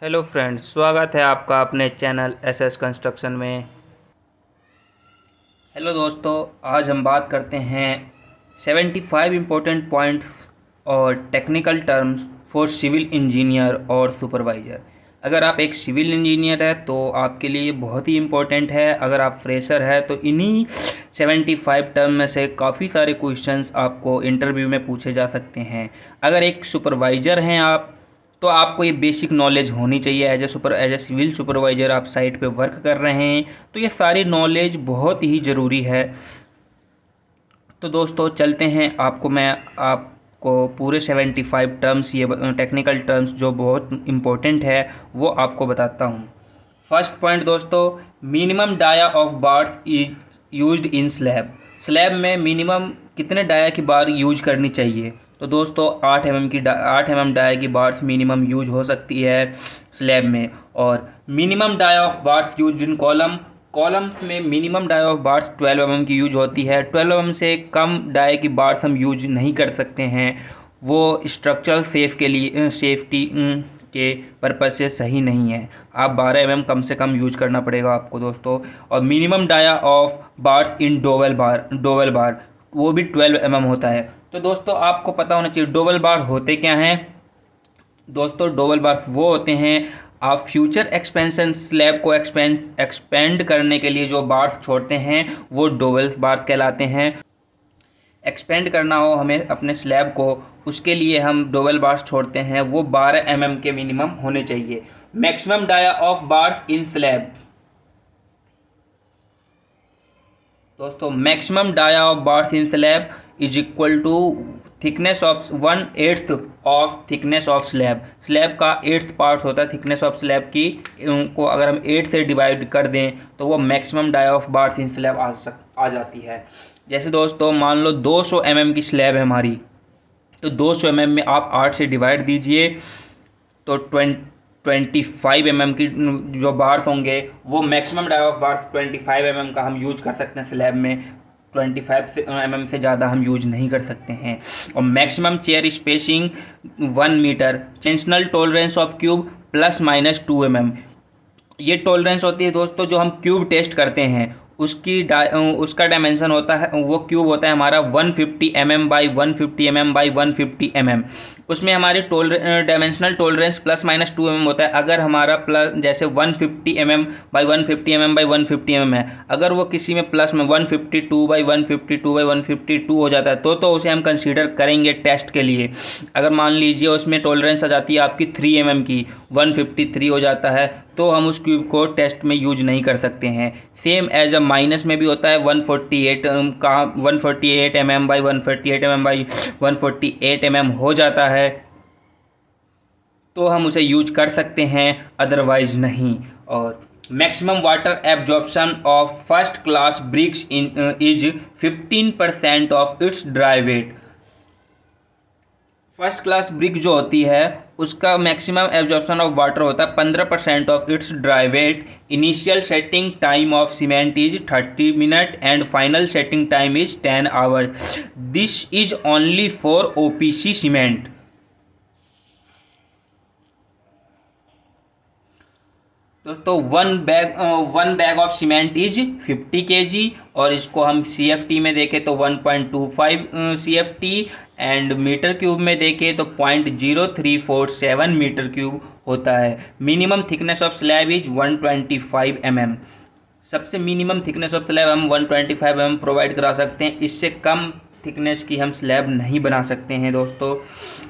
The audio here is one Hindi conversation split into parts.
हेलो फ्रेंड्स, स्वागत है आपका अपने चैनल एसएस कंस्ट्रक्शन में। हेलो दोस्तों, आज हम बात करते हैं 75 इम्पोर्टेंट पॉइंट्स और technical terms for civil engineer और सुपरवाइज़र। अगर आप एक सिविल इंजीनियर है तो आपके लिए बहुत ही इम्पोर्टेंट है। अगर आप फ्रेशर है तो इन्हीं 75 टर्म में से काफ़ी सारे क्वेश्चंस आपको इंटरव्यू में पूछे जा सकते हैं। अगर एक सुपरवाइज़र हैं आप तो आपको ये बेसिक नॉलेज होनी चाहिए। एज ए सिविल सुपरवाइज़र आप साइट पे वर्क कर रहे हैं तो ये सारी नॉलेज बहुत ही ज़रूरी है। तो दोस्तों चलते हैं, आपको पूरे 75 टर्म्स, ये टेक्निकल टर्म्स जो बहुत इम्पोर्टेंट है वो आपको बताता हूँ। फर्स्ट पॉइंट दोस्तों, minimum dia of bars is used in slab. Slab में मिनिमम कितने डाया की बार यूज करनी चाहिए? तो दोस्तों 8 mm डाया की बार्स मिनिमम यूज हो सकती है स्लैब में। और minimum dia of bars use in columns में minimum dia of bars 12 mm की यूज होती है। 12 mm से कम डाया की बार्स हम यूज नहीं कर सकते हैं, वो स्ट्रक्चरल सेफ्टी के पर्पज़ से सही नहीं है। आप 12 mm कम से कम यूज करना पड़ेगा आपको दोस्तों। और minimum dia of bars in dowel bar वो भी 12 mm होता है। तो दोस्तों आपको पता होना चाहिए डोवेल बार होते क्या हैं। दोस्तों डोवेल बार्स वो होते हैं, आप फ्यूचर एक्सपेंशन स्लैब को एक्सपेंड करने के लिए जो बार्स छोड़ते हैं वो डोवेल बार्स कहलाते हैं। एक्सपेंड करना हो हमें अपने स्लैब को, उसके लिए हम डोवेल बार्स छोड़ते हैं, वो 12 mm के मिनिमम होने चाहिए। Maximum dia of bars in slab. दोस्तों maximum dia of bars in slab is equal to thickness of 1/8 of thickness of slab. Slab का 8th पार्ट होता है थिकनेस ऑफ स्लैब की, उनको अगर हम 8 से डिवाइड कर दें तो वो maximum dia of bars in slab आ जाती है। जैसे दोस्तों मान लो 200 mm की स्लैब है हमारी, तो 200 mm में आप 8 से डिवाइड दीजिए तो 25 mm की जो बार्स होंगे वो maximum dia of bars 25 mm का हम यूज कर सकते हैं स्लैब में। 25 mm से ज़्यादा हम यूज नहीं कर सकते हैं। और maximum chair spacing 1 metre. Tensional tolerance of cube ±2 mm। ये टॉलरेंस होती है दोस्तों जो हम क्यूब टेस्ट करते हैं, उसका डायमेंशन होता है, वो क्यूब होता है हमारा 150 mm by 150 mm by 150 mm। उसमें हमारी डायमेंशनल टॉलरेंस ±2 mm होता है। अगर हमारा प्लस जैसे 150 mm by 150 mm by 150 mm है, अगर वो किसी में प्लस में 152 बाई 152 बाई 152 हो जाता है तो उसे हम कंसीडर करेंगे टेस्ट के लिए। अगर मान लीजिए उसमें टॉलरेंस आ जाती है आपकी 3 mm की, 153 हो जाता है तो हम उस क्यूब को टेस्ट में यूज नहीं कर सकते हैं। सेम एज अ माइनस में भी होता है 148 का 148 mm by 148 mm by 148 mm हो जाता है तो हम उसे यूज कर सकते हैं, अदरवाइज नहीं। और maximum water absorption of first class bricks is 15% of its dry weight. First class brick जो होती है उसका मैक्सिमम एब्जॉर्प्शन ऑफ वाटर होता है 15% of its dry weight. Initial setting time of cement is 30 minute and final setting time is 10 hours. This is only for OPC cement. दोस्तों one bag of cement is 50 kg, और इसको हम CFT में देखें तो 1.25 CFT एंड मीटर क्यूब में देखें तो 0.0347 मीटर क्यूब होता है। Minimum thickness of slab is 125 mm। सबसे मिनिमम थिकनेस ऑफ स्लैब हम 125 mm प्रोवाइड करा सकते हैं, इससे कम थिकनेस की हम स्लैब नहीं बना सकते हैं दोस्तों।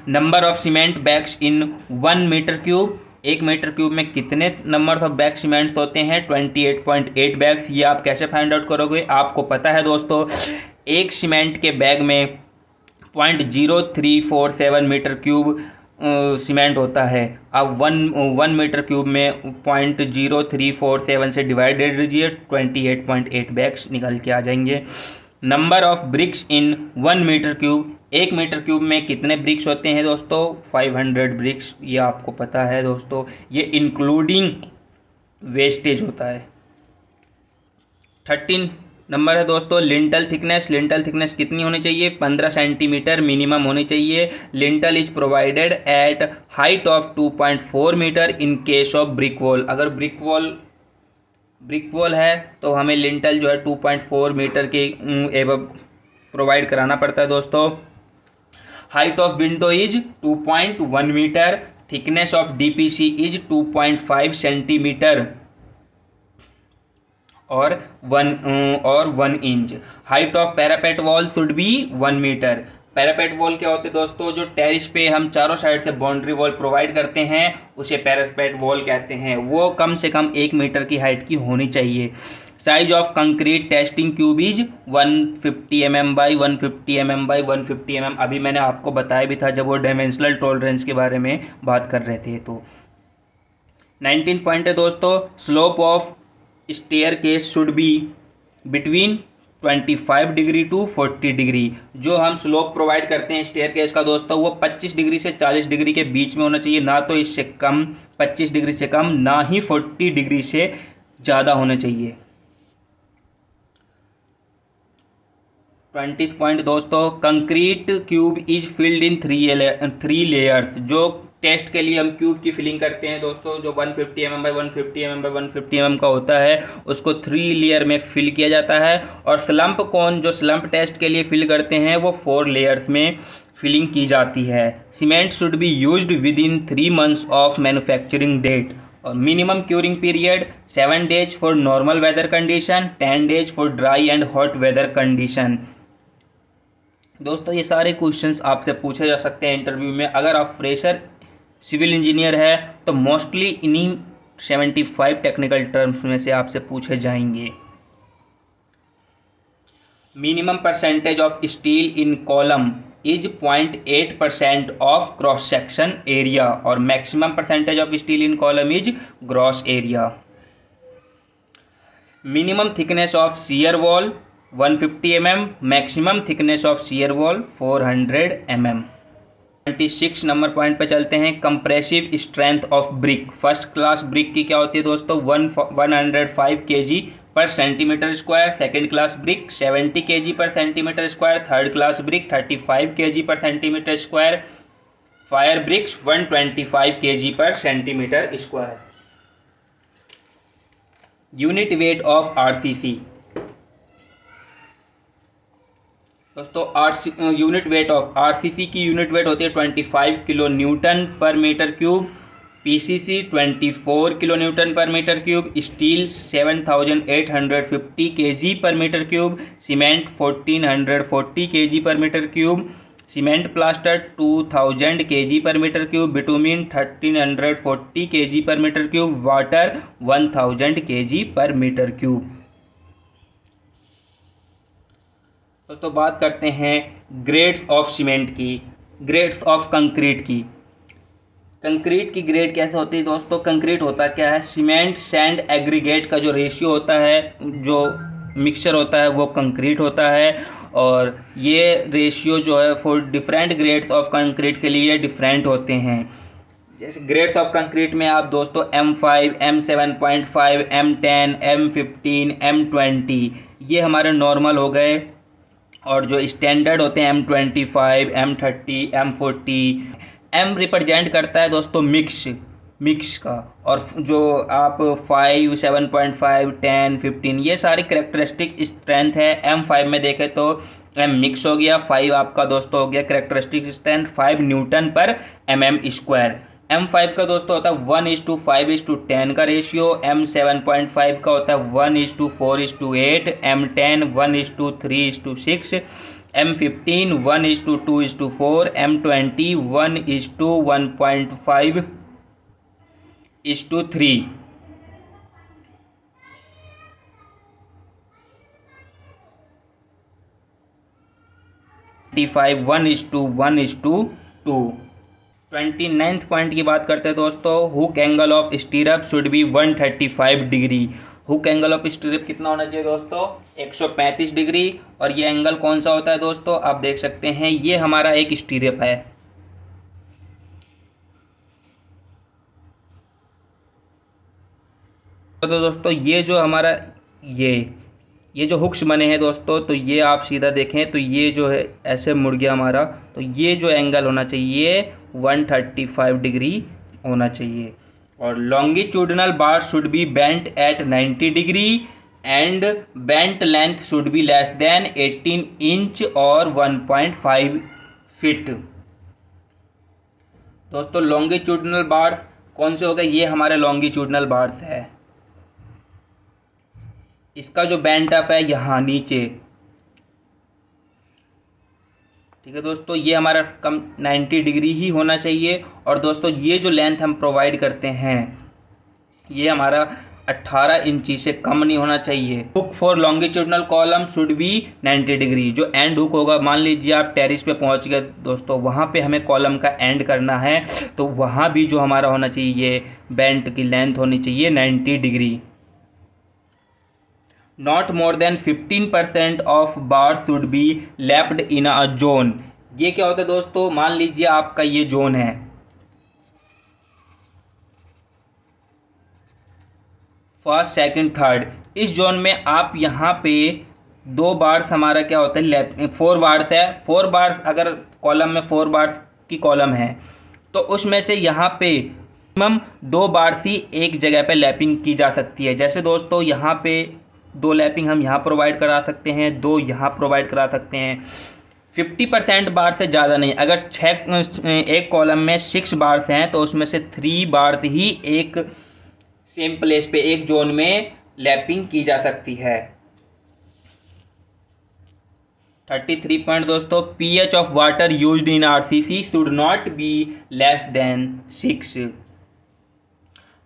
Number of cement bags in 1 metre cube. 1 metre cube में कितने नंबर ऑफ बैग सीमेंट्स होते हैं? 28.8 बैग्स। ये आप कैसे फाइंड आउट करोगे? आपको पता है दोस्तों, एक सीमेंट के बैग में 0.0347 मीटर क्यूब सीमेंट होता है। अब वन मीटर क्यूब में 0.0347 से डिवाइडेड कीजिए, 28.8 बैग्स निकल के आ जाएंगे। Number of bricks in 1 metre cube. 1 metre cube में कितने ब्रिक्स होते हैं दोस्तों? 500 ब्रिक्स। ये आपको पता है दोस्तों, ये इंक्लूडिंग वेस्टेज होता है। 13 नंबर है दोस्तों लिंटल थिकनेस। लिंटल थिकनेस कितनी होनी चाहिए? 15 सेंटीमीटर मिनिमम होनी चाहिए। Lintel is provided at height of 2.4 metre in case of brick wall. अगर ब्रिक वॉल है तो हमें लिंटल जो है 2.4 मीटर के एबव प्रोवाइड कराना पड़ता है दोस्तों। Height of window is 2.1 metre. Thickness of DPC is 2.5 centimetre और 1 inch. Height of parapet wall should be 1 metre. Parapet wall क्या होते हैं दोस्तों? जो टेरिस पे हम चारों साइड से बाउंड्री वॉल प्रोवाइड करते हैं उसे पैरापेट वॉल कहते हैं। वो कम से कम 1 मीटर की हाइट की होनी चाहिए। Size of concrete testing cube is 150 mm by 150 mm by 150 mm। अभी मैंने आपको बताया भी था जब वो डायमेंशनल टॉलरेंस के बारे में बात कर रहे थे। तो 19 पॉइंट है दोस्तों, slope of staircase should be between 25 degree to 40 degree. जो हम स्लोप प्रोवाइड करते हैं स्टेयर केस का दोस्तों वो 25 डिग्री से 40 डिग्री के बीच में होना चाहिए, ना तो इससे कम 25 डिग्री से कम, ना ही 40 डिग्री से ज़्यादा होना चाहिए। 20 पॉइंट दोस्तों, concrete cube is filled in 3 layers. जो टेस्ट के लिए हम क्यूब की फिलिंग करते हैं दोस्तों, जो 150 mm by 150 mm by 150 mm का होता है उसको 3 लेयर में फिल किया जाता है। और स्लम्प कोन जो स्लम्प टेस्ट के लिए फिल करते हैं वो 4 लेयर्स में फिलिंग की जाती है। Cement should be used within 3 months of manufacturing date. और minimum curing period 7 days for normal weather condition, 10 days for dry and hot weather condition. दोस्तों ये सारे क्वेश्चंस आपसे पूछे जा सकते हैं इंटरव्यू में। अगर आप फ्रेशर सिविल इंजीनियर है तो मोस्टली इन्हीं 75 टेक्निकल टर्म्स में से आपसे पूछे जाएंगे। Minimum percentage of steel in column is 0.8% of cross section area और maximum percentage of steel in column is gross area. Minimum thickness of shear wall 150 mm, maximum thickness of shear wall 400 mm। 26 number point पे चलते हैं, compressive strength of brick. First class brick की क्या होती है दोस्तों? 105 kg per centimetre square. Second class brick 70 kg per centimetre square. Third class brick 35 kg per centimetre square. Fire bricks 125 kg per centimetre square. Unit weight of RCC दोस्तों, यूनिट वेट ऑफ आरसीसी की यूनिट वेट होती है 25 kilo newton per metre cube. PCC 24 kilo newton per metre cube. Steel 7850 KG per metre cube. Cement 1440 KG per metre cube. Cement plaster 2000 KG per metre cube. Bitumen 1340 KG per metre cube. Water 1000 KG per metre cube. दोस्तों बात करते हैं ग्रेड्स ऑफ सीमेंट की, ग्रेड्स ऑफ कंक्रीट की। कंक्रीट की ग्रेड कैसे होती है दोस्तों? कंक्रीट होता क्या है? सीमेंट सैंड एग्रीगेट का जो रेशियो होता है, जो मिक्सचर होता है वो कंक्रीट होता है। और ये रेशियो जो है for different grades of concrete के लिए डिफरेंट होते हैं। जैसे ग्रेड्स ऑफ कंक्रीट में आप दोस्तों M5, M7.5, M10, M15, M20 ये हमारे नॉर्मल हो गए। और जो स्टैंडर्ड होते हैं M25, M30, M40। M represent करता है दोस्तों मिक्स का। और जो आप 5, 7.5, 10, 15 ये सारी करेक्टरिस्टिक स्ट्रेंथ है। M5 में देखें तो M मिक्स हो गया, 5 आपका दोस्तों हो गया करेक्टरिस्टिक स्ट्रेंथ 5 न्यूटन पर mm स्क्वायर। M5 का दोस्तों होता है 1:5:10 का रेशियो। M7.5 का होता है 1:4:8। M10 1:3:6। M15 1:2:4। M20 1:1.5:3। 25 1:1:2। 29th point की बात करते हैं दोस्तों, hook angle of स्टीरअप should be 135 degree. Hook angle of स्टीरअप कितना होना चाहिए दोस्तों? 135 डिग्री। और ये एंगल कौन सा होता है दोस्तों? आप देख सकते हैं ये हमारा एक स्टीरअप है। तो दोस्तों ये जो हमारा ये ये जो हुक्स बने हैं दोस्तों, तो ये आप सीधा देखें तो ये जो है ऐसे मुड़ गया हमारा, तो ये जो एंगल होना चाहिए 135 डिग्री होना चाहिए। और longitudinal bar should be bent at 90 degree and bent length should be less than 18 inch और 1.5 फीट। दोस्तों लॉन्गिट्यूडनल बार्स कौन से हो गए, ये हमारे लॉन्गिट्यूडनल बार्स है। इसका जो बेंट अप है यहाँ नीचे, ठीक है दोस्तों, ये हमारा कम 90 डिग्री ही होना चाहिए। और दोस्तों ये जो लेंथ हम प्रोवाइड करते हैं ये हमारा 18 इंची से कम नहीं होना चाहिए। Hook for longitudinal column should be 90 degree. जो एंड हुक होगा, मान लीजिए आप टेरिस पे पहुंच गए दोस्तों, वहाँ पे हमें कॉलम का एंड करना है, तो वहाँ भी जो हमारा होना चाहिए बेंट की लेंथ होनी चाहिए 90 degree. Not more then 15% of bar should be left in a zone. ये क्या होता है दोस्तों, मान लीजिए आपका ये जोन है, फर्स्ट सेकंड थर्ड, इस जोन में आप यहाँ पे 2 बार्स हमारा क्या होता है लेफ्ट, 4 बार्स है, 4 बार्स अगर कॉलम में 4 बार्स की कॉलम है तो उसमें से यहाँ पे मिनिमम 2 बार्स ही एक जगह पे लैपिंग की जा सकती है। जैसे दोस्तों यहाँ पे 2 लैपिंग हम यहाँ प्रोवाइड करा सकते हैं, 2 यहाँ प्रोवाइड करा सकते हैं। 50% बार से ज़्यादा नहीं। अगर एक कॉलम में 6 बार्स हैं तो उसमें से 3 बार्स ही एक सेम प्लेस पे एक जोन में लैपिंग की जा सकती है। 33 पॉइंट दोस्तों, pH of water used in RCC should not be less than 6।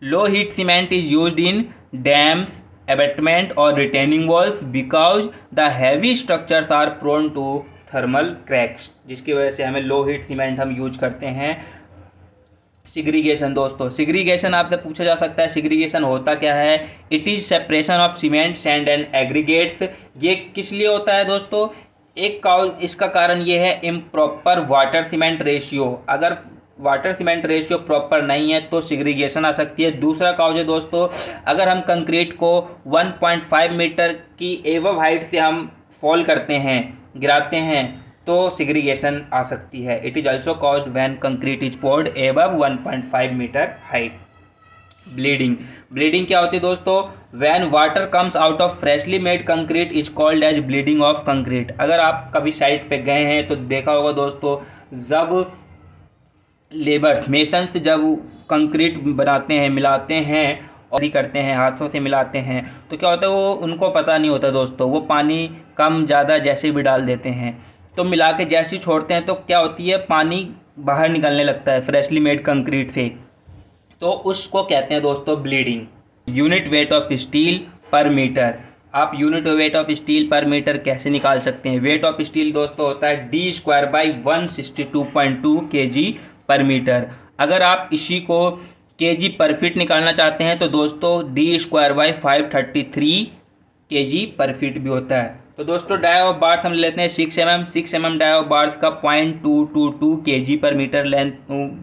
Low heat cement is used in dams, abutment और retaining walls because the heavy structures are prone to thermal cracks, जिसकी वजह से हमें लो हीट सीमेंट हम यूज करते हैं। सिग्रीगेशन दोस्तों, सिग्रीगेशन आपसे पूछा जा सकता है सिग्रीगेशन होता क्या है। It is separation of cement, sand and aggregates. ये किस लिए होता है दोस्तों, इसका कारण ये है इम्प्रॉपर वाटर सीमेंट रेशियो। अगर वाटर सीमेंट रेशियो प्रॉपर नहीं है तो सिग्रीगेशन आ सकती है। दूसरा काउज है दोस्तों, अगर हम कंक्रीट को 1.5 मीटर की एवव हाइट से हम फॉल करते हैं, गिराते हैं, तो सिग्रीगेशन आ सकती है। It is also caused when concrete is poured above 1.5 metre height. Bleeding, bleeding क्या होती है दोस्तों, when water comes out of freshly made concrete is called as bleeding of concrete. अगर आप कभी साइट पे गए हैं तो देखा होगा दोस्तों, जब लेबर्स मेसन्स जब कंक्रीट बनाते हैं, मिलाते हैं और ही करते हैं, हाथों से मिलाते हैं, तो क्या होता है वो उनको पता नहीं होता दोस्तों, वो पानी कम ज़्यादा जैसे भी डाल देते हैं, तो मिला के जैसे ही छोड़ते हैं तो क्या होती है पानी बाहर निकलने लगता है फ्रेशली मेड कंक्रीट से, तो उसको कहते हैं दोस्तों bleeding. Unit weight of steel पर मीटर। आप यूनिट वेट ऑफ स्टील पर मीटर कैसे निकाल सकते हैं। वेट ऑफ स्टील दोस्तों होता है D²/162.2 kg पर मीटर। अगर आप इसी को kg पर फीट निकालना चाहते हैं तो दोस्तों D²/533 kg पर फीट भी होता है। तो दोस्तों डाई ऑफ बार्स हम लेते हैं 6 mm डाई ऑफ बार्स का 0.222 kg पर मीटर लेंथ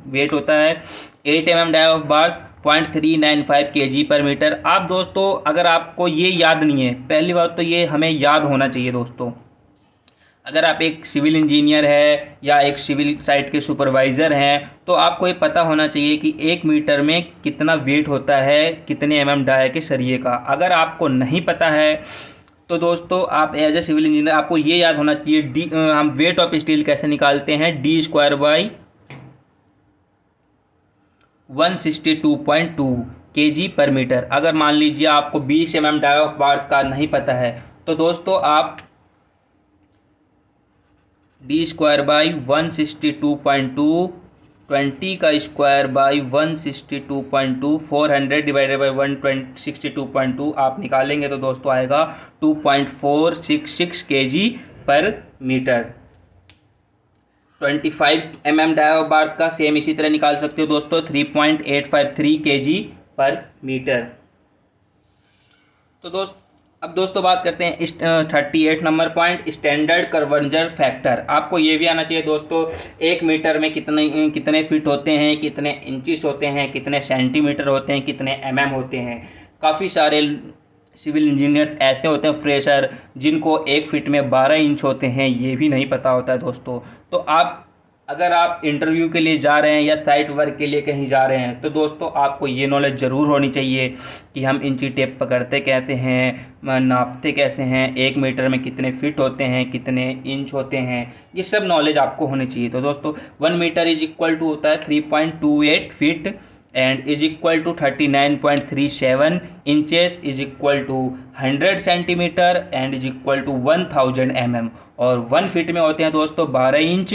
वेट होता है। 8 mm dia of bars 0.395 kg पर मीटर। आप दोस्तों अगर आपको ये याद नहीं है, पहली बात तो ये हमें याद होना चाहिए दोस्तों, अगर आप एक सिविल इंजीनियर है या एक सिविल साइट के सुपरवाइज़र हैं तो आपको ये पता होना चाहिए कि 1 मीटर में कितना वेट होता है, कितने mm डाई के सरिये का। अगर आपको नहीं पता है तो दोस्तों आप एज ए सिविल इंजीनियर आपको ये याद होना चाहिए हम वेट ऑफ स्टील कैसे निकालते हैं, D²/162.2 kg पर मीटर। अगर मान लीजिए आपको 20 mm डाई ऑफ बार्स का नहीं पता है तो दोस्तों आप D²/162.2 20 का स्क्वायर/162.2 400 डिवाइडेड बाई 162.2 आप निकालेंगे तो दोस्तों आएगा 2.466 kg पर metre. 25 mm dia of bars का सेम इसी तरह निकाल सकते हो दोस्तों 3.853 kg पर मीटर। तो अब दोस्तों बात करते हैं 38 number point, standard conversion factor. आपको ये भी आना चाहिए दोस्तों 1 मीटर में कितने फीट होते हैं, कितने इंचिस होते हैं, कितने सेंटीमीटर होते हैं, कितने mm होते हैं। काफ़ी सारे सिविल इंजीनियर्स ऐसे होते हैं फ्रेशर जिनको 1 फीट में 12 इंच होते हैं, ये भी नहीं पता होता है दोस्तों। तो आप अगर आप इंटरव्यू के लिए जा रहे हैं या साइट वर्क के लिए कहीं जा रहे हैं तो दोस्तों आपको ये नॉलेज ज़रूर होनी चाहिए कि हम इंची टेप पकड़ते कैसे हैं, नापते कैसे हैं, 1 मीटर में कितने फिट होते हैं, कितने इंच होते हैं, ये सब नॉलेज आपको होनी चाहिए। तो दोस्तों 1 मीटर इज इक्वल टू होता है 3.28 feet and is equal to 39.37 inches is equal to 100 centimetre and is equal to 1000 mm। और 1 फीट में होते हैं दोस्तों 12 इंच,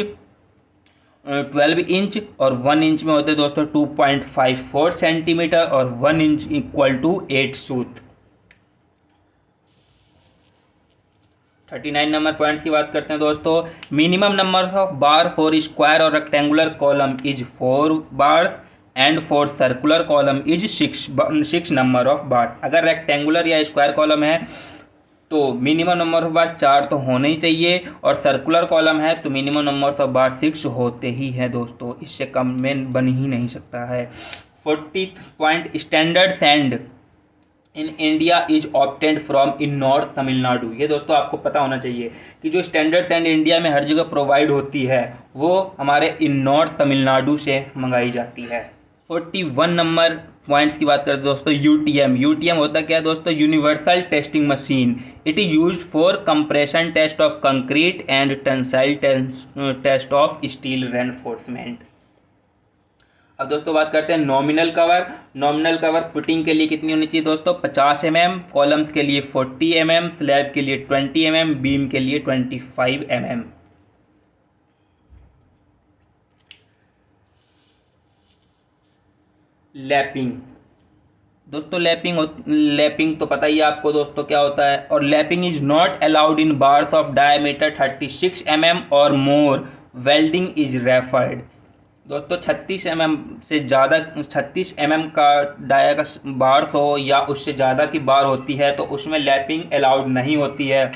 12 इंच, और 1 इंच में होते हैं दोस्तों 2.54 सेंटीमीटर, और 1 इंच इक्वल टू 8 सूत। 39 नंबर पॉइंट्स की बात करते हैं दोस्तों। Minimum number of bar for square और rectangular column is 4 bars and for circular column is 6 number of bars. अगर रेक्टेंगुलर या स्क्वायर कॉलम है तो मिनिमम नंबर ऑफ बार 4 तो होने ही चाहिए, और सर्कुलर कॉलम है तो मिनिमम नंबर ऑफ बार 6 होते ही हैं दोस्तों, इससे कम में बन ही नहीं सकता है। 40th point, standard sand in India is obtained from in north Tamil Nadu. ये दोस्तों आपको पता होना चाहिए कि जो स्टैंडर्ड सैंड इंडिया में हर जगह प्रोवाइड होती है वो हमारे इन नॉर्थ तमिलनाडु से मंगाई जाती है। 41 नंबर पॉइंट्स की बात करते हैं दोस्तों। यूटीएम, यूटीएम होता क्या है दोस्तों? Universal testing machine. It is used for compression test of concrete and tensile test of steel reinforcement. अब दोस्तों बात करते हैं nominal cover. Nominal cover footing के लिए कितनी होनी चाहिए दोस्तों? 50 mm, कॉलम्स के लिए 40 mm, स्लैब के लिए 20 mm, बीम के लिए 25 mm। लैपिंग, दोस्तों लैपिंग तो पता ही है आपको दोस्तों क्या होता है। और lapping is not allowed in bars of diameter 36 mm और मोर, वेल्डिंग इज रेफर्ड। दोस्तों 36 mm से ज़्यादा, 36 mm का डाया का बार्स हो या उससे ज़्यादा की बार होती है तो उसमें लैपिंग अलाउड नहीं होती है।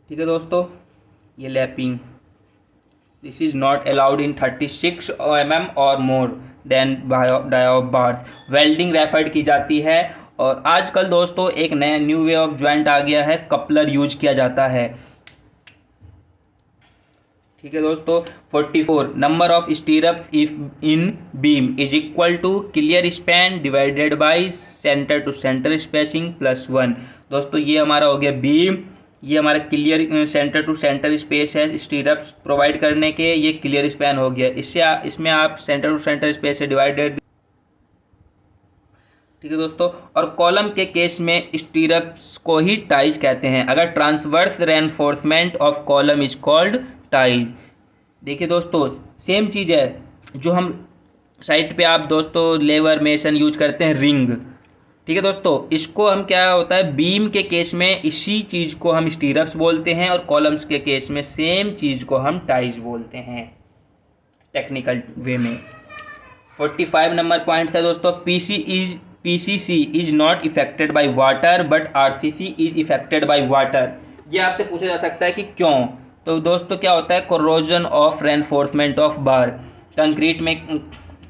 ठीक है दोस्तों, ये lapping, this is not allowed in 36 mm और more than dia of bars. Welding referred की जाती है। और आजकल दोस्तों एक नया न्यू वे ऑफ ज्वाइंट आ गया है, कपलर यूज किया जाता है। ठीक है दोस्तों। 44 number of stirrups if in beam is equal to clear span divided by centre to centre spacing plus 1। दोस्तों ये हमारा हो गया बीम, ये हमारा clear centre to centre space है स्टीरअप्स प्रोवाइड करने के, ये क्लियर स्पैन हो गया। इसमें आप सेंटर टू सेंटर स्पेस से डिवाइडेड। ठीक है दोस्तों। और कॉलम के केस में स्टीरअप्स को ही टाइज कहते हैं। अगर transverse reinforcement of column is called ties. देखिए दोस्तों सेम चीज़ है जो हम साइट पे आप दोस्तों लेबर मेसन यूज करते हैं, रिंग। ठीक है दोस्तों, इसको हम क्या होता है बीम के केस में इसी चीज़ को हम स्टीरअप्स बोलते हैं, और कॉलम्स के केस में सेम चीज़ को हम टाइज बोलते हैं टेक्निकल वे में। 45 नंबर पॉइंट है दोस्तों। PCC is not affected by water but RCC is affected by water. ये आपसे पूछा जा सकता है कि क्यों। तो दोस्तों क्या होता है? Corrosion of reinforcement of bar. Concrete में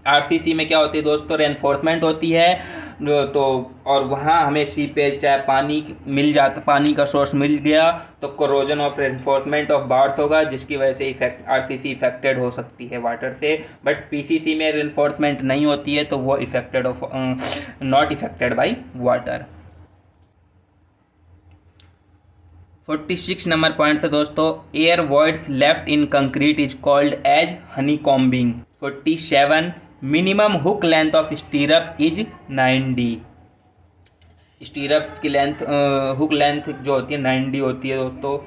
आरसीसी में क्या होती है दोस्तों? रेनफोर्समेंट होती है तो, और वहाँ हमें सीपेज चाहे पानी मिल जाता, पानी का सोर्स मिल गया तो corrosion of reinforcement of bars होगा, जिसकी वजह से आरसीसी इफेक्टेड हो सकती है वाटर से। बट पीसीसी में रेनफोर्समेंट नहीं होती है तो वो affected of not affected by water. 46 number point है दोस्तों। Air voids left in concrete is called as honeycombing. 47 minimum hook length of stirrup is 9D। Stirrup की लेंथ हुक लेंथ जो होती है 9D होती है दोस्तों।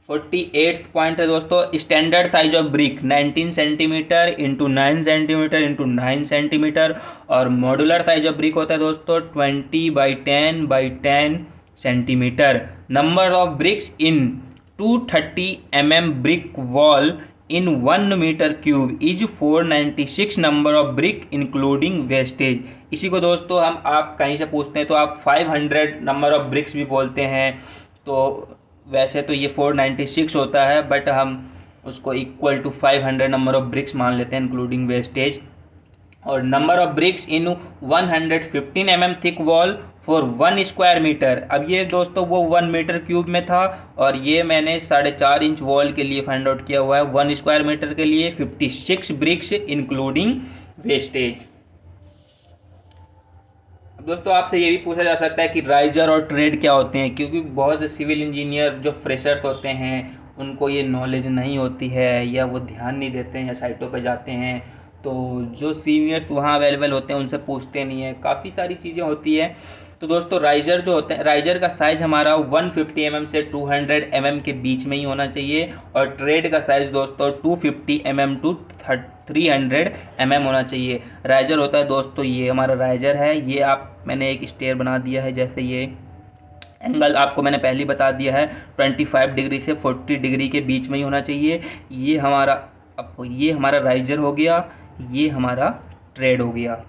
48 पॉइंट है दोस्तों। Standard size of brick 19 centimetre into 9 centimetre into 9 centimetre, और मॉड्यूलर साइज ऑफ ब्रिक होता है दोस्तों 20x10x10 centimetre. Number of bricks in 230 mm brick wall in 1 metre cube is 496 number of brick including wastage. इसी को दोस्तों आप कहीं से पूछते हैं तो आप 500 नंबर ऑफ ब्रिक्स भी बोलते हैं, तो वैसे तो ये 496 होता है बट हम उसको equal to 500 number of bricks मान लेते हैं इंक्लूडिंग वेस्टेज। और number of bricks in 115 mm thick wall for 1 square metre. अब ये दोस्तों वो 1 मीटर क्यूब में था, और ये मैंने 4.5 इंच वॉल के लिए फाइंड आउट किया हुआ है। 1 स्क्वायर मीटर के लिए 56 ब्रिक्स इंक्लूडिंग वेस्टेज। दोस्तों आपसे ये भी पूछा जा सकता है कि राइजर और ट्रेड क्या होते हैं, क्योंकि बहुत से सिविल इंजीनियर जो फ्रेशर्स होते हैं उनको ये नॉलेज नहीं होती है, या वो ध्यान नहीं देते हैं, या साइटों पे जाते हैं तो जो सीनियर्स वहाँ अवेलेबल होते हैं उनसे पूछते नहीं है, काफ़ी सारी चीज़ें होती है। तो दोस्तों राइजर जो होते हैं, राइजर का साइज़ हमारा 150 mm से 200 mm के बीच में ही होना चाहिए, और ट्रेड का साइज़ दोस्तों 250 mm टू 300 mm होना चाहिए। राइजर होता है दोस्तों, ये हमारा राइजर है, ये मैंने एक स्टेयर बना दिया है, जैसे ये एंगल आपको मैंने पहले ही बता दिया है 25 डिग्री से 40 डिग्री के बीच में ही होना चाहिए। ये हमारा राइजर हो गया, ये हमारा ट्रेड हो गया।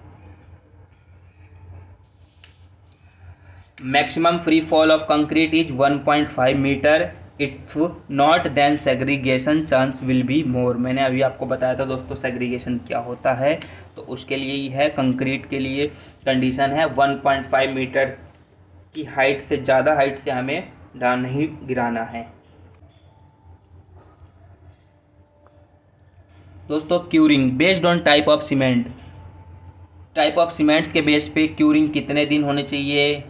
Maximum free fall of concrete is 1.5 metre, if not then segregation chance will be more. मैंने अभी आपको बताया था दोस्तों सेग्रीगेशन क्या होता है, तो उसके लिए ही है, कंक्रीट के लिए कंडीशन है 1.5 मीटर की हाइट से, ज़्यादा हाइट से हमें डाल नहीं गिराना है। दोस्तों curing based on type of cement, type of cements के बेस पे क्यूरिंग कितने दिन होने चाहिए।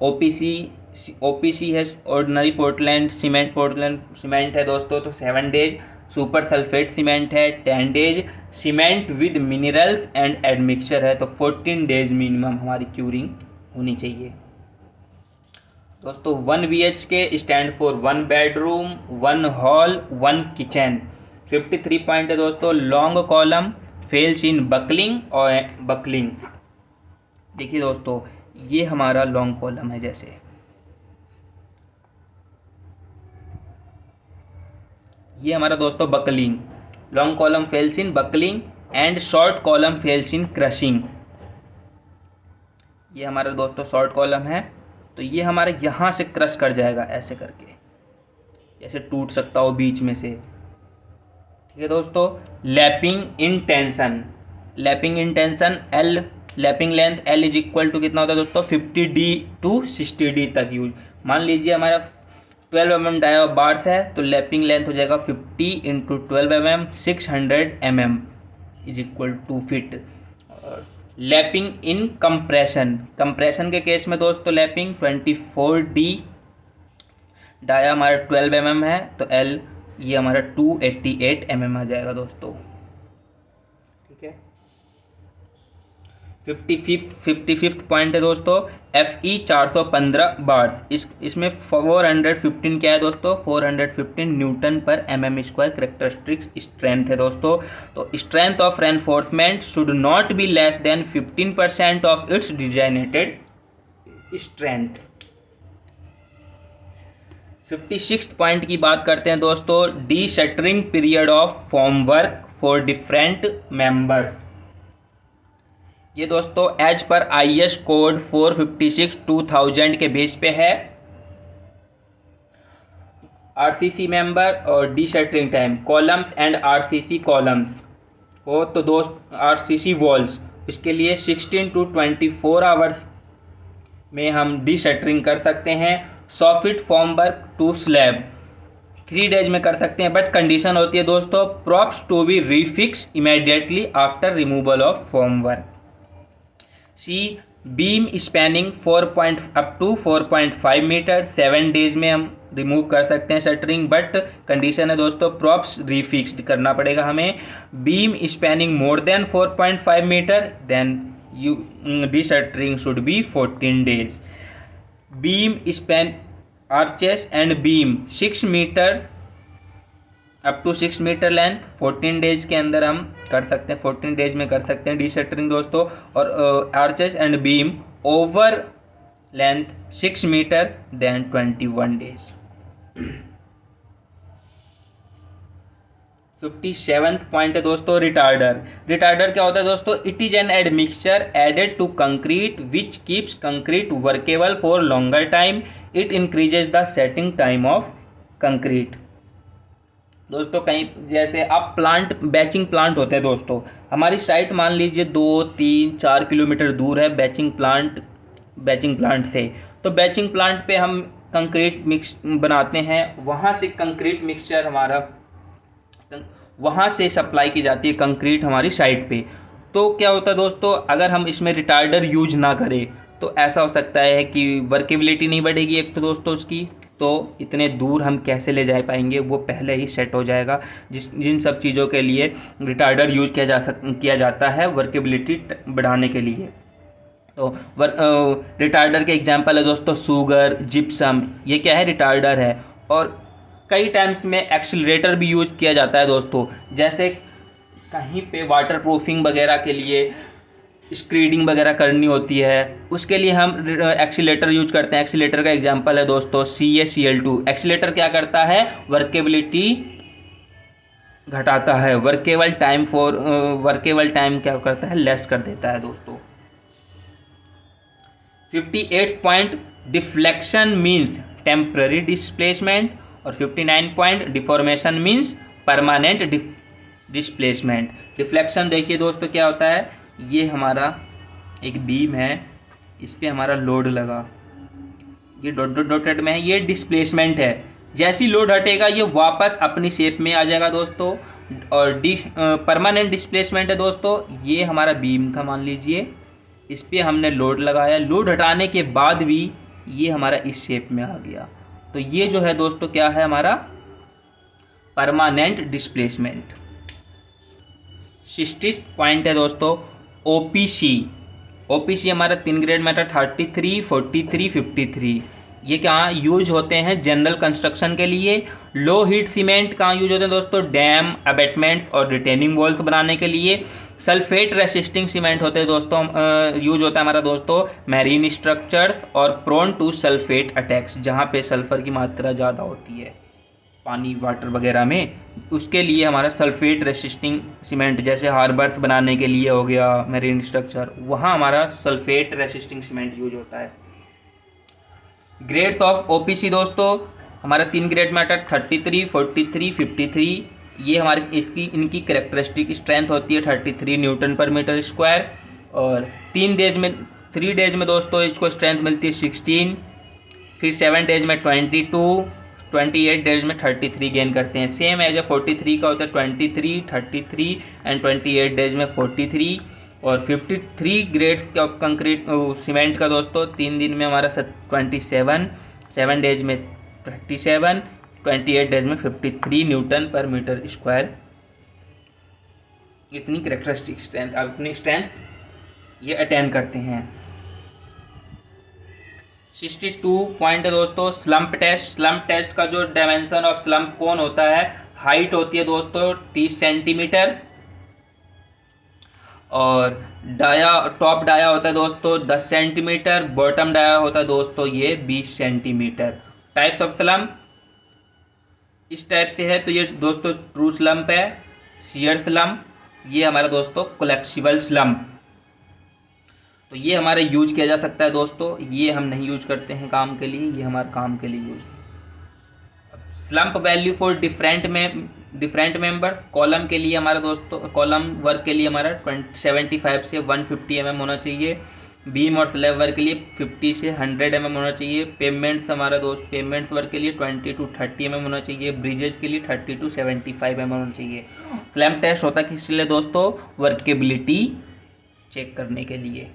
ओपीसी है ऑर्डिनरी पोर्टलैंड सीमेंट है दोस्तों, तो 7 डेज। सुपर सल्फेट सीमेंट है 10 days. Cement with minerals and admixture है तो 14 डेज मिनिमम हमारी क्यूरिंग होनी चाहिए। दोस्तों 1 BHK stand for 1 bedroom, 1 hall, 1 kitchen. 53 point है दोस्तों। लॉन्ग कॉलम फेल्स इन बकलिंग और बकलिंग। देखिए दोस्तों ये हमारा लॉन्ग कॉलम है, जैसे ये हमारा दोस्तों buckling, long column fails in buckling and short column fails in crushing. ये हमारा दोस्तों शॉर्ट कॉलम है, तो ये हमारा यहाँ से क्रश कर जाएगा ऐसे करके, जैसे टूट सकता हो बीच में से। ठीक है दोस्तों। Lapping in tension L, lapping length L is equal to कितना होता है दोस्तों 50D टू 60D तक यूज। मान लीजिए हमारा 12 mm डाया बार्स है, तो लैपिंग लेंथ हो जाएगा 50 into 12 mm 600 mm is equal to feet. Lapping in compression के केस में दोस्तों लैपिंग 24D, डाया हमारा 12 mm है, तो एल ये हमारा 288 mm आ जाएगा दोस्तों। ठीक है। 55th पॉइंट है दोस्तों FE 415 बार्स। इसमें 415 क्या है दोस्तों 415 न्यूटन पर mm स्क्वायर करेक्टरिस्टिक स्ट्रेंथ है दोस्तों। तो strength of reinforcement should not be less then 15% of it's designated strength. 56th point की बात करते हैं दोस्तों, D shuttering period of form work for different members. ये दोस्तों एज पर IS कोड 456/2000 के बेस पे है। RCC मेंबर और D shuttering time columns and RCC columns हो, तो दोस्त RCC वॉल्स, इसके लिए 16 to 24 आवर्स में हम डी शटरिंग कर सकते हैं। Soffit form work to slab 3 days में कर सकते हैं, बट कंडीशन होती है दोस्तों props to be refixed immediately after removal of form work. C beam spanning 4.5 metre 7 days में हम रिमूव कर सकते हैं शटरिंग, बट कंडीशन है दोस्तों प्रॉप्स रीफिक्स्ड करना पड़ेगा हमें। Beam spanning more than 4.5 metre then the shuttering should be 14 days. Beam span arches and beam 6 metre up to 6 metre length 14 days के अंदर हम कर सकते हैं, 14 डेज में कर सकते हैं डी शटरिंग दोस्तों। और arches and beam over length 6 metre then 21 days. 57th point है दोस्तों रिटार्डर। रिटार्डर क्या होता है दोस्तों, it is an admixture added to concrete which keeps concrete workable for longer time. It increases the setting time of concrete. दोस्तों कहीं जैसे आप प्लांट बैचिंग प्लांट होते हैं दोस्तों, हमारी साइट मान लीजिए 2 3 4 किलोमीटर दूर है बैचिंग प्लांट से। तो बैचिंग प्लांट पे हम कंक्रीट मिक्स बनाते हैं, वहाँ से कंक्रीट मिक्सचर हमारा वहाँ से सप्लाई की जाती है कंक्रीट हमारी साइट पे। तो क्या होता है दोस्तों, अगर हम इसमें रिटार्डर यूज ना करें तो ऐसा हो सकता है कि वर्केबिलिटी नहीं बढ़ेगी एक तो दोस्तों उसकी, तो इतने दूर हम कैसे ले जा पाएंगे, वो पहले ही सेट हो जाएगा। जिन सब चीज़ों के लिए रिटार्डर यूज किया जाता है वर्केबिलिटी बढ़ाने के लिए। तो रिटार्डर के एग्जांपल है दोस्तों सुगर, जिप्सम, ये क्या है, रिटार्डर है। और कई टाइम्स में एक्सीलरेटर भी यूज किया जाता है दोस्तों, जैसे कहीं पे वाटर प्रूफिंग वगैरह के लिए स्क्रीडिंग वगैरह करनी होती है, उसके लिए हम एक्सीलेटर यूज करते हैं। एक्सीलेटर का एग्जांपल है दोस्तों CaCl2। एक्सीलेटर क्या करता है, वर्केबिलिटी घटाता है, वर्केबल टाइम क्या करता है, लेस कर देता है दोस्तों। 58 point deflection means temporary displacement, और 59 point deformation means permanent displacement. Deflection देखिए दोस्तों क्या होता है, ये हमारा एक बीम है, इस पर हमारा लोड लगा, ये डॉटेड में है, ये डिस्प्लेसमेंट है। जैसी लोड हटेगा ये वापस अपनी शेप में आ जाएगा दोस्तों। और परमानेंट डिस्प्लेसमेंट है दोस्तों, ये हमारा बीम था मान लीजिए, इस पर हमने लोड लगाया, लोड हटाने के बाद भी ये हमारा इस शेप में आ गया। तो ये जो है दोस्तों क्या है, हमारा परमानेंट डिस्प्लेसमेंट। 60 पॉइंट है दोस्तों OPC हमारा 3 ग्रेड में था, 33, 43, 53। ये कहाँ यूज होते हैं, जनरल कंस्ट्रक्शन के लिए। लो हीट सीमेंट कहाँ यूज होते हैं दोस्तों, डैम, अबेटमेंट्स और रिटेनिंग वॉल्स बनाने के लिए। सल्फेट रेसिस्टिंग सीमेंट होते हैं दोस्तों, यूज होता है हमारा दोस्तों मैरीन स्ट्रक्चर्स और प्रोन टू सल्फेट अटैक्स, जहाँ पे सल्फर की मात्रा ज़्यादा होती है पानी वाटर वगैरह में, उसके लिए हमारा सल्फेट रेसिस्टिंग सीमेंट, जैसे हार्बर्स बनाने के लिए हो गया मैरीन स्ट्रक्चर, वहाँ हमारा सल्फेट रेसिस्टिंग सीमेंट यूज होता है। ग्रेड्स ऑफ OPC दोस्तों, हमारा 3 ग्रेड में आता है, 33, 43, 53। ये हमारी इनकी कैरेक्टरिस्टिक स्ट्रेंथ होती है 33 न्यूटन पर मीटर स्क्वायर। और 3 डेज में दोस्तों इसको स्ट्रेंथ मिलती है 16, फिर 7 डेज में 22, 28 डेज में 33 गेन करते हैं। सेम एज ए 43 का होता है 23, 33 एंड 28 डेज में 43। और 53 ग्रेड्स का कंक्रीट सीमेंट का दोस्तों 3 दिन में हमारा 27, 7 डेज में 37, 28 डेज में 53 न्यूटन पर मीटर स्क्वायर। इतनी कैरेक्टरिस्टिक स्ट्रेंथ, अपनी स्ट्रेंथ ये अटेन करते हैं। 62 पॉइंट है दोस्तों स्लम्प टेस्ट का जो डायमेंशन ऑफ स्लम्प कोन होता है, हाइट होती है दोस्तों 30 सेंटीमीटर, और टॉप डाया होता है दोस्तों 10 सेंटीमीटर, बॉटम डाया होता है दोस्तों ये 20 सेंटीमीटर। टाइप्स ऑफ स्लम्प इस टाइप से है, तो ये दोस्तों ट्रू स्लम्प है, शियर स्लम्प, ये हमारा दोस्तों कोलैप्सिबल स्लम्प। तो ये हमारे यूज किया जा सकता है दोस्तों, ये हम नहीं यूज करते हैं काम के लिए, ये हमारे काम के लिए use. Slump value for different members, column के लिए हमारा दोस्तों, कॉलम वर्क के लिए हमारा 75 से 150 mm होना चाहिए। बीम और स्लैब वर्क के लिए 50 से 100 mm होना चाहिए। पेमेंट्स हमारा दोस्त पेमेंट्स वर्क के लिए 20 to 30 mm होना चाहिए। ब्रिजेज के लिए 30 to 75 mm होना चाहिए। स्लैम्प टेस्ट होता है किस लिए दोस्तों, वर्केबिलिटी चेक करने के लिए।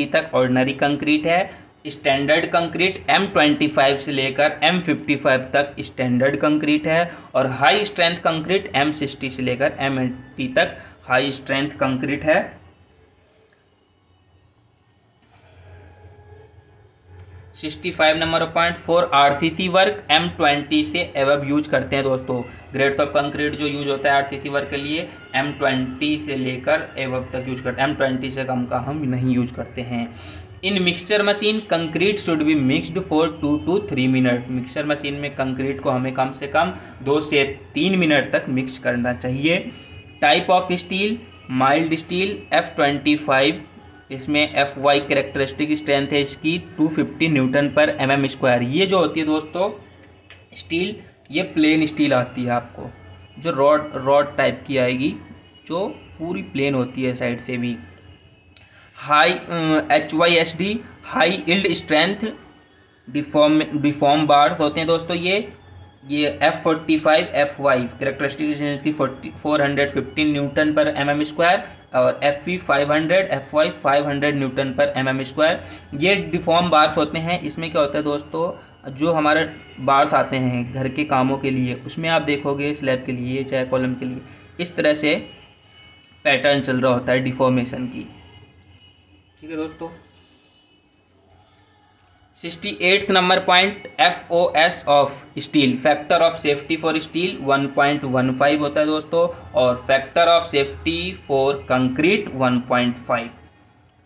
तक ऑर्डिनरी कंक्रीट है। स्टैंडर्ड कंक्रीट M25 से लेकर M55 तक स्टैंडर्ड कंक्रीट है, और हाई स्ट्रेंथ कंक्रीट M60 से लेकर M80 तक हाई स्ट्रेंथ कंक्रीट है। Number point for RCC work M20 से एवब यूज करते हैं दोस्तों। ग्रेड्स ऑफ कंक्रीट जो यूज होता है RCC वर्क के लिए M20 से लेकर एवब तक यूज करते हैं, M20 से कम का हम नहीं यूज करते हैं। इन mixture machine concrete should be mixed for 2 to 3 minute. Mixture machine में कंक्रीट को हमें कम से कम 2 से 3 मिनट तक मिक्स करना चाहिए। Type of steel, mild steel F25, इसमें FY कैरेक्टरिस्टिक स्ट्रेंथ है इसकी 250 न्यूटन पर mm स्क्वायर। ये जो होती है दोस्तों स्टील, ये प्लेन स्टील आती है आपको, जो रॉड टाइप की आएगी, जो पूरी प्लेन होती है साइड से भी। High HYSD high yield strength deform bars होते हैं दोस्तों। ये F45 FY कैरेक्टरिस्टिक इसकी 415 न्यूटन पर mm स्क्वायर और FV 500 FY 500 न्यूटन पर mm स्क्वायर। ये डिफॉर्म बार्स होते हैं। इसमें क्या होता है दोस्तों, जो हमारे बार्स आते हैं घर के कामों के लिए, उसमें आप देखोगे स्लैब के लिए चाहे कॉलम के लिए इस तरह से पैटर्न चल रहा होता है डिफॉर्मेशन की। ठीक है दोस्तों। 68 number point, FOS of steel, factor of safety for steel 1.15 होता है दोस्तों, और factor of safety for concrete 1.5।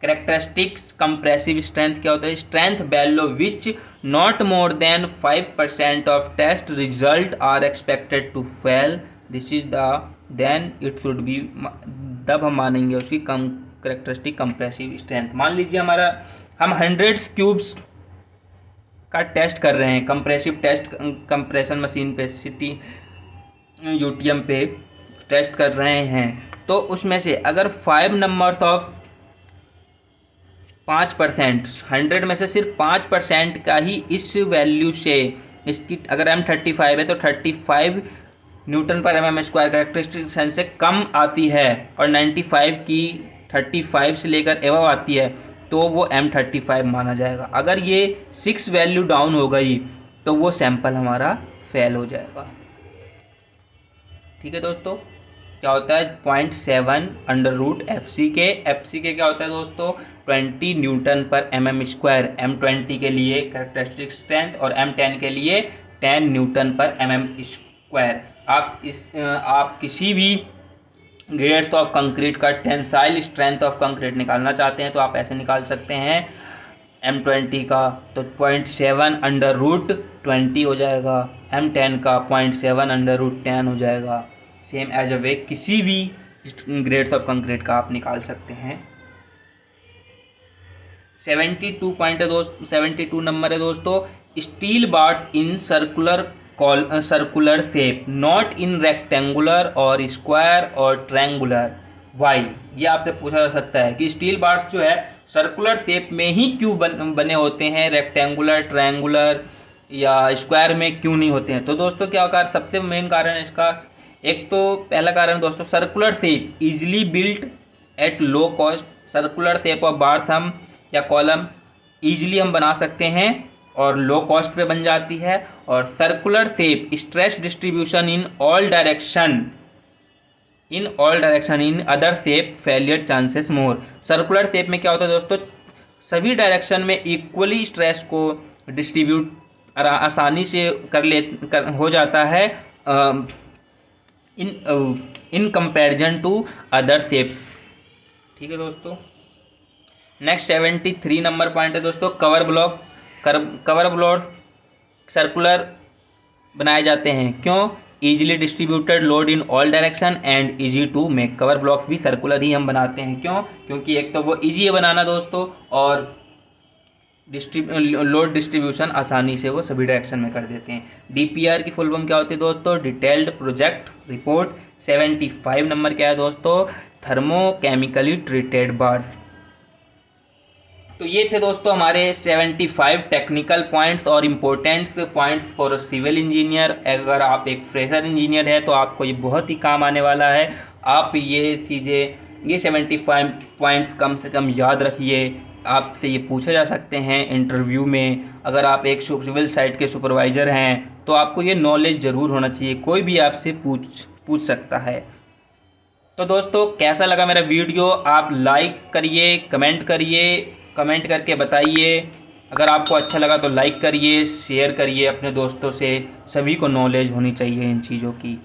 Characteristics compressive strength क्या होता है, strength below which not more than 5% of test result are expected to fail, this is the then it should be, तब हम मानेंगे उसकी कैरेक्टरिस्टिक कंप्रेसिव स्ट्रेंथ। मान लीजिए हम 100 क्यूब्स का टेस्ट कर रहे हैं, कंप्रेसिव टेस्ट कंप्रेशन मशीन पे सिटी यूटीएम पे टेस्ट कर रहे हैं, तो उसमें से अगर 5 नंबर्स ऑफ 5%, 100 में से सिर्फ 5% का ही इस वैल्यू से, इसकी अगर M35 है तो 35 न्यूटन पर mm स्क्वायर कैरेक्टरिस्टिक स्ट्रेंथ से कम आती है और 95 की 35 से लेकर एवव आती है, तो वो M35 माना जाएगा। अगर ये 6 वैल्यू डाउन हो गई तो वो सैंपल हमारा फेल हो जाएगा। ठीक है दोस्तों। क्या होता है 0.7 अंडर रूट FCK क्या होता है दोस्तों, 20 न्यूटन पर mm स्क्वायर, M20 के लिए कैरेक्टरिस्टिक स्ट्रेंथ और M10 के लिए 10 न्यूटन पर mm स्क्वायर। आप किसी भी ग्रेड्स ऑफ कंक्रीट का टेंसाइल स्ट्रेंथ ऑफ कंक्रीट निकालना चाहते हैं तो आप ऐसे निकाल सकते हैं, M20 का तो 0.7 अंडर रूट 20 हो जाएगा, M10 का 0.7 अंडर रूट 10 हो जाएगा। सेम एज अ वे किसी भी ग्रेड्स ऑफ कंक्रीट का आप निकाल सकते हैं। 72 नंबर है दोस्तों, steel bars in circular shape not in rectangular और स्क्वायर और ट्रायंगुलर, वाई। ये आपसे पूछा जा सकता है कि स्टील बार्स जो है सर्कुलर शेप में ही क्यों बने होते हैं, रेक्टेंगुलर ट्रायंगुलर या स्क्वायर में क्यों नहीं होते हैं। तो दोस्तों क्या होगा, सबसे मेन कारण इसका, एक तो पहला कारण दोस्तों circular shape easily built at low cost. Circular shape of bars हम या कॉलम्स ईजिली हम बना सकते हैं और लो कॉस्ट पे बन जाती है। और circular shape stress distribution in all direction in other shape failure chances more. Circular shape में क्या होता है दोस्तों, सभी डायरेक्शन में इक्वली स्ट्रेस को डिस्ट्रीब्यूट आसानी से हो जाता है in comparison to other shapes. ठीक है दोस्तों। नेक्स्ट 73 नंबर पॉइंट है दोस्तों, कवर ब्लॉक सर्कुलर बनाए जाते हैं, क्यों, easily distributed load in all direction and easy to make. Cover blocks भी सर्कुलर ही हम बनाते हैं, क्यों, क्योंकि एक तो वो इजी है बनाना दोस्तों और लोड डिस्ट्रीब्यूशन आसानी से वो सभी डायरेक्शन में कर देते हैं। DPR की फुल फॉर्म क्या होती है दोस्तों, डिटेल्ड प्रोजेक्ट रिपोर्ट। 75 नंबर क्या है दोस्तों, थर्मोकेमिकली ट्रीटेड बार्स। तो ये थे दोस्तों हमारे 75 टेक्निकल पॉइंट्स और important points for civil engineer. अगर आप एक फ्रेशर इंजीनियर है तो आपको ये बहुत ही काम आने वाला है। आप ये 75 पॉइंट्स कम से कम याद रखिए। आपसे ये पूछे जा सकते हैं इंटरव्यू में। अगर आप एक सिविल साइट के सुपरवाइज़र हैं तो आपको ये नॉलेज ज़रूर होना चाहिए, कोई भी आपसे पूछ सकता है। तो दोस्तों कैसा लगा मेरा वीडियो, आप लाइक करिए, कमेंट करके बताइए। अगर आपको अच्छा लगा तो लाइक करिए, शेयर करिए अपने दोस्तों से, सभी को नॉलेज होनी चाहिए इन चीज़ों की।